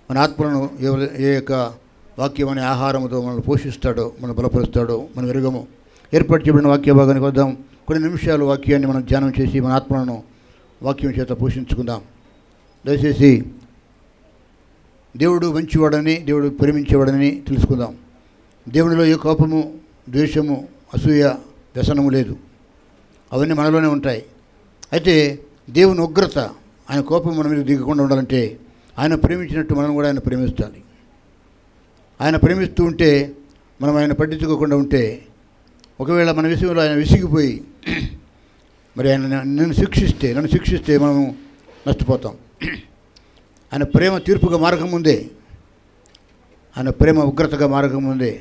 మన ఆత్మలను ఏ యొక్క వాక్యం అనే ఆహారంతో మనల్ని పోషిస్తాడో, మనం బలపరుస్తాడో మనం ఎరుగము. ఏర్పాటు చేయబడిన వాక్య భాగానికి వద్దాం. కొన్ని నిమిషాలు వాక్యాన్ని మనం ధ్యానం చేసి మన ఆత్మలను వాక్యం చేత పోషించుకుందాం. దయచేసి దేవుడు మంచివాడని, దేవుడు ప్రేమించేవాడని తెలుసుకుందాం. దేవునిలో ఏ కోపము, ద్వేషము, అసూయ, వ్యసనము లేదు. అవన్నీ మనలోనే ఉంటాయి. అయితే దేవుని ఉగ్రత, ఆయన కోపం మన మీద దిగకుండా ఉండాలంటే ఆయన ప్రేమించినట్టు మనం కూడా ఆయన ప్రేమించాలి. ఆయన ప్రేమిస్తూ ఉంటే మనం ఆయన పట్టించుకోకుండా ఉంటే, ఒకవేళ మన విషయంలో ఆయన విసిగిపోయి మరి ఆయన నన్ను శిక్షిస్తే మనం నష్టపోతాం. ఆయన ప్రేమ తీర్పుగా మారకముందే, ఆయన ప్రేమ ఉగ్రతగా మారకముందే,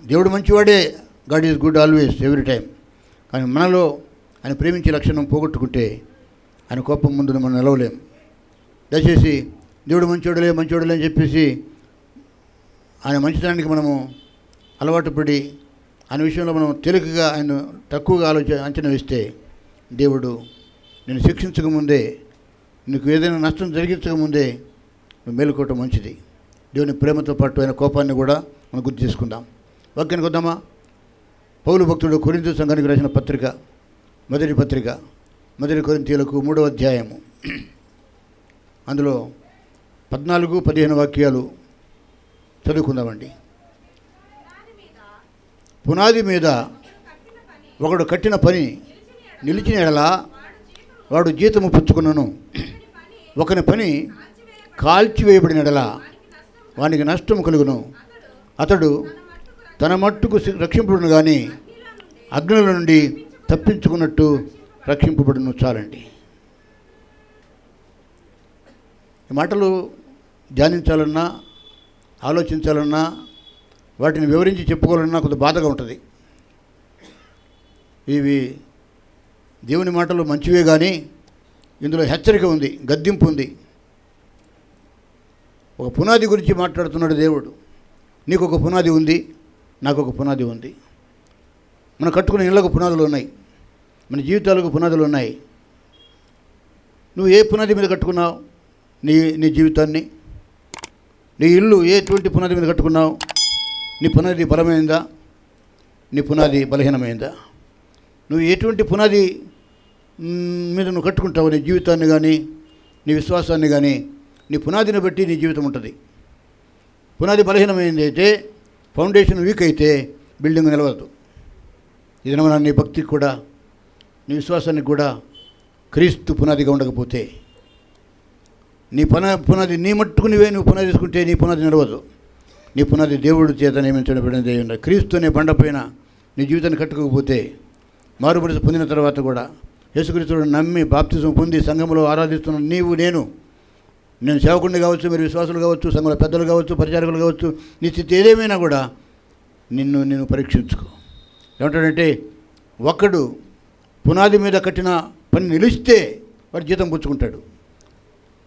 దేవుడు మంచివాడే, God is good always every time. కానీ మనలో ఆయన ప్రేమించే లక్షణం పోగొట్టుకుంటే ఆయన కోపం ముందు మనం నిలవలేం. దయచేసి దేవుడు మంచోడులే అని చెప్పేసి ఆయన మంచితనానికి మనము అలవాటు పడి ఆయన విషయంలో మనం తేలికగా ఆయన తక్కువగా అంచనా వేస్తే, దేవుడు నేను శిక్షించకముందే, నీకు ఏదైనా నష్టం జరిగించకముందే నువ్వు మేలుకోవటం మంచిది. దేవుని ప్రేమతో పాటు ఆయన కోపాన్ని కూడా మనం గుర్తు చేసుకుందాం. వాక్యానికి వద్దామా? పౌలు భక్తుడు కొరింథీ సంఘానికి రాసిన పత్రిక, మొదటి కొరింథీయులకు 3వ అధ్యాయము, అందులో 14-15 వాక్యాలు చదువుకుందామండి. పునాది మీద ఒకడు కట్టిన పని నిలిచిన ఎడలా వాడు జీతము పుచ్చుకున్నను. ఒకని పని కాల్చివేయబడిన ఎడలా వానికి నష్టము కలుగును. అతడు తన మట్టుకు రక్షింపబడును కానీ అగ్నుల నుండి తప్పించుకున్నట్టు రక్షింపబడును. చాలండి. ఈ మాటలు ధ్యానించాలన్నా, ఆలోచించాలన్నా, వాటిని వివరించి చెప్పుకోవాలన్నా కొంత బాధగా ఉంటుంది. ఇవి దేవుని మాటలు మంచివే, కానీ ఇందులో హెచ్చరిక ఉంది, గద్దింపు ఉంది. ఒక పునాది గురించి మాట్లాడుతున్నాడు దేవుడు. నీకు ఒక పునాది ఉంది, నాకు ఒక పునాది ఉంది. మనం కట్టుకునే ఇళ్ళకు పునాదులు ఉన్నాయి, మన జీవితాలకు పునాదులు ఉన్నాయి. నువ్వు ఏ పునాది మీద కట్టుకున్నావు నీ జీవితాన్ని? నీ ఇల్లు ఎటువంటి పునాది మీద కట్టుకున్నావు? నీ పునాది బలమైందా, నీ పునాది బలహీనమైందా? నువ్వు ఎటువంటి పునాది మీద నువ్వు కట్టుకుంటావు నీ జీవితాన్ని కానీ, నీ విశ్వాసాన్ని కానీ, నీ పునాదిని బట్టి నీ జీవితం ఉంటుంది. పునాది బలహీనమైంది అయితే, ఫౌండేషన్ వీక్ అయితే బిల్డింగ్ నిలవదు. ఇది మన నీ భక్తికి కూడా, నీ విశ్వాసానికి కూడా క్రీస్తు పునాదిగా ఉండకపోతే, నీ పునాది నీ మట్టుకు నువ్వు పునాది తీసుకుంటే నీ పునాది నిలవదు. నీ పునాది దేవుడి చేత నియమించబడినదే ఉన్నది. క్రీస్తు అనే బండపైన నీ జీవితాన్ని కట్టుకోకపోతే, మారుమనసు పొందిన తర్వాత కూడా యేసుక్రీస్తును నమ్మి బాప్తిజం పొంది సంఘంలో ఆరాధిస్తున్న నేను సేవకుడిని కావచ్చు, మీరు విశ్వాసులు కావచ్చు, సంఘంలో పెద్దలు కావచ్చు, పరిచారకులు కావచ్చు, నీ స్థితి ఏదేమైనా కూడా నిన్ను పరీక్షించుకో. ఏమంటాడంటే, ఒక్కడు పునాది మీద కట్టిన పని నిలిస్తే వాడు జీతం పుచ్చుకుంటాడు.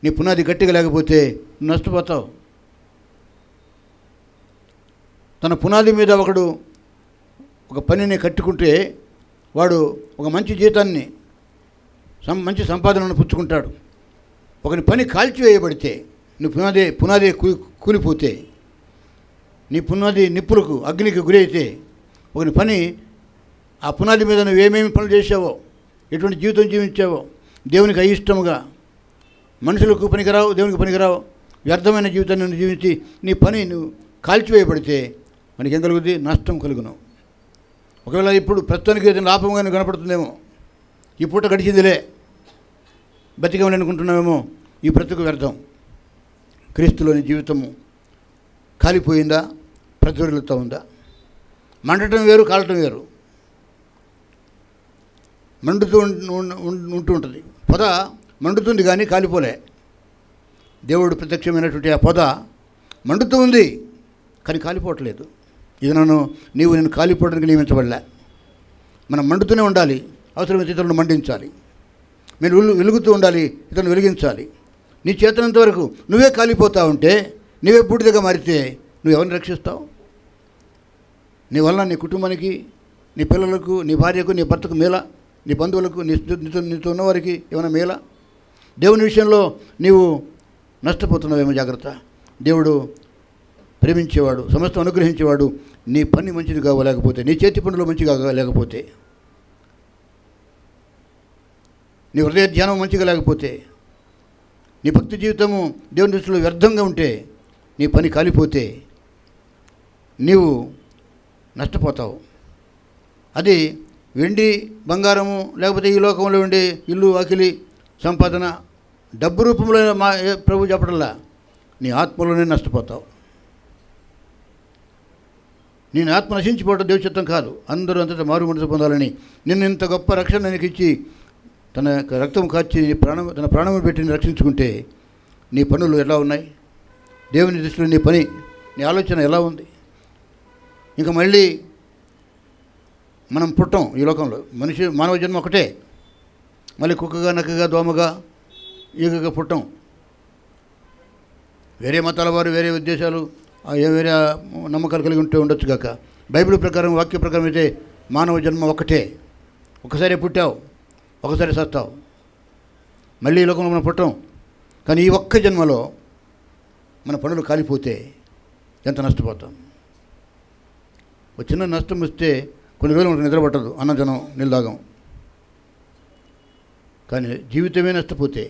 నీ పునాది గట్టిగా లేకపోతే నువ్వు నష్టపోతావు. తన పునాది మీద ఒకడు ఒక పనిని కట్టుకుంటే వాడు ఒక మంచి జీతాన్ని, మంచి సంపాదనను పుచ్చుకుంటాడు. ఒకని పని కాల్చివేయబడితే, నీ పునాది కూలిపోతే, నీ పునాది నిప్పులకు, అగ్నికి గురి అయితే, ఒకని పని, ఆ పునాది మీద నువ్వు ఏమేమి పనులు చేసావో, ఎటువంటి జీవితం జీవించావో, దేవునికి అయిష్టముగా, మనుషులకు పనికిరావు, దేవునికి పనికిరావు, వ్యర్థమైన జీవితాన్ని నువ్వు జీవించి నీ పని నువ్వు కాల్చివేయబడితే మనకేం కలుగుతుంది? నష్టం కలుగును. ఒకవేళ ఇప్పుడు ప్రస్తుతానికి ఏదైనా లాభంగానే కనపడుతుందేమో, ఈ పూట గడిచిందిలే, బతికమని అనుకుంటున్నామేమో, ఈ బ్రతుకు వ్యర్థం. క్రీస్తులోని జీవితము కాలిపోయిందా, ప్రజ్వరిల్లుతూ ఉందా? మండటం వేరు, కాలటం వేరు. మండుతూ ఉంటూ ఉంటుంది. పొద మండుతుంది కానీ కాలిపోలే. దేవుడు ప్రత్యక్షమైనటువంటి ఆ పొద మండుతూ ఉంది కానీ కాలిపోవట్లేదు. ఇది నేను కాలిపోవడానికి నియమించబడలే. మనం మండుతూనే ఉండాలి, అవసరమైతే ఇతరులను మండించాలి. మీరు వెలుగుతూ ఉండాలి, ఇతరులను వెలిగించాలి. నీ చేతనంత వరకు నువ్వే కాలిపోతా ఉంటే, నువ్వే బూడిదగా మారితే నువ్వు ఎవరిని రక్షిస్తావు? నీ వల్ల నీ కుటుంబానికి, నీ పిల్లలకు, నీ భార్యకు, నీ భర్తకు మేలా? నీ బంధువులకు, నీతో ఉన్నవారికి ఏమైనా మేలా? దేవుని విషయంలో నీవు నష్టపోతున్నావేమో, జాగ్రత్త. దేవుడు ప్రేమించేవాడు, సమస్తం అనుగ్రహించేవాడు. నీ పని మంచిది కావలేకపోతే, నీ చేతి పనులు మంచిగా లేకపోతే, నీ హృదయ ధ్యానం మంచిగా లేకపోతే, నీ భక్తి జీవితము దేవుని దృష్టిలో వ్యర్థంగా ఉంటే, నీ పని కాలిపోతే నీవు నష్టపోతావు. అది వెండి బంగారము లేకపోతే ఈ లోకంలో ఉండే ఇల్లు వాకిలి సంపాదన డబ్బు రూపంలో ప్రభు చెప్పడంలా నీ ఆత్మలోనే నష్టపోతావు. నేను ఆత్మ నశించిపోవడం దేవుని చిత్తం కాదు. అందరూ అంతటా మారు మనసు పొందాలని నిన్ను ఇంత గొప్ప రక్షణ నీకు ఇచ్చి తన రక్తం కాచి తన ప్రాణం పెట్టి రక్షించుకుంటే నీ పనులు ఎలా ఉన్నాయి? దేవుని దృష్టిలో నీ పని, నీ ఆలోచన ఎలా ఉంది? ఇంకా మళ్ళీ మనం పుట్టం ఈ లోకంలో. మానవ జన్మ ఒకటే. మళ్ళీ కుక్కగా, నక్కగా, దోమగా, ఈగగా పుట్టం. వేరే మతాల వారు వేరే ఉద్దేశాలు, వేరే నమ్మకాలు కలిగి ఉంటూ ఉండొచ్చు కాక, బైబిల్ ప్రకారం, వాక్య ప్రకారం అయితే మానవ జన్మ ఒకటే. ఒకసారి పుట్టావు, ఒకసారి సస్తావు. మళ్ళీ ఈ లోకంలో మనం పుట్టం. కానీ ఈ ఒక్క జన్మలో మన పనులు కాలిపోతే ఎంత నష్టపోతాం. ఒక చిన్న నష్టం వస్తే కొన్ని రోజులు మనకు నిద్ర పట్టదు, అన్నజనం నిల్దాగం. కానీ జీవితమే నష్టపోతే,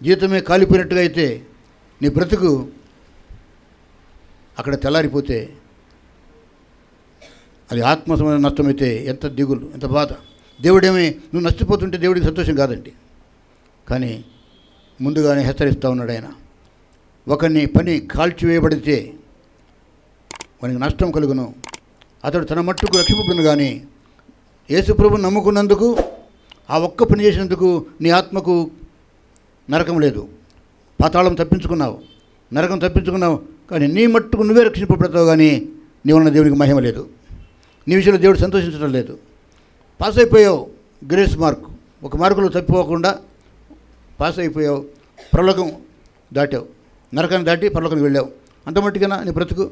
జీవితమే కాలిపోయినట్టుగా అయితే, నీ బ్రతుకు అక్కడ తెల్లారిపోతే, అది ఆత్మ సంబంధం నష్టమైతే ఎంత దిగులు, ఎంత బాధ. దేవుడేమి నువ్వు నష్టపోతుంటే దేవుడికి సంతోషం కాదండి. కానీ ముందుగానే హెచ్చరిస్తూ ఉన్నాడు ఆయన. ఒకరిని పని కాల్చివేయబడితే వానికి నష్టం కలుగును, అతడు తన మట్టుకు రక్షింపబడును. కానీ యేసుప్రభుని నమ్ముకున్నందుకు, ఆ ఒక్క పని చేసినందుకు నీ ఆత్మకు నరకం లేదు. పాతాళం తప్పించుకున్నావు, నరకం తప్పించుకున్నావు. కానీ నీ మట్టుకు నువ్వే రక్షింపబడతావు. కానీ నీవన్న దేవునికి మహిమ లేదు. నీ విషయంలో దేవుడు సంతోషించడం లేదు. పాస్ అయిపోయావు, గ్రేస్ మార్క్, ఒక మార్కులో తప్పిపోకుండా పాస్ అయిపోయావు, పరలోకం దాటావు, నరకాన్ని దాటి పరలోకానికి వెళ్ళావు. అంత మట్టుకైనా నీ బ్రతుకు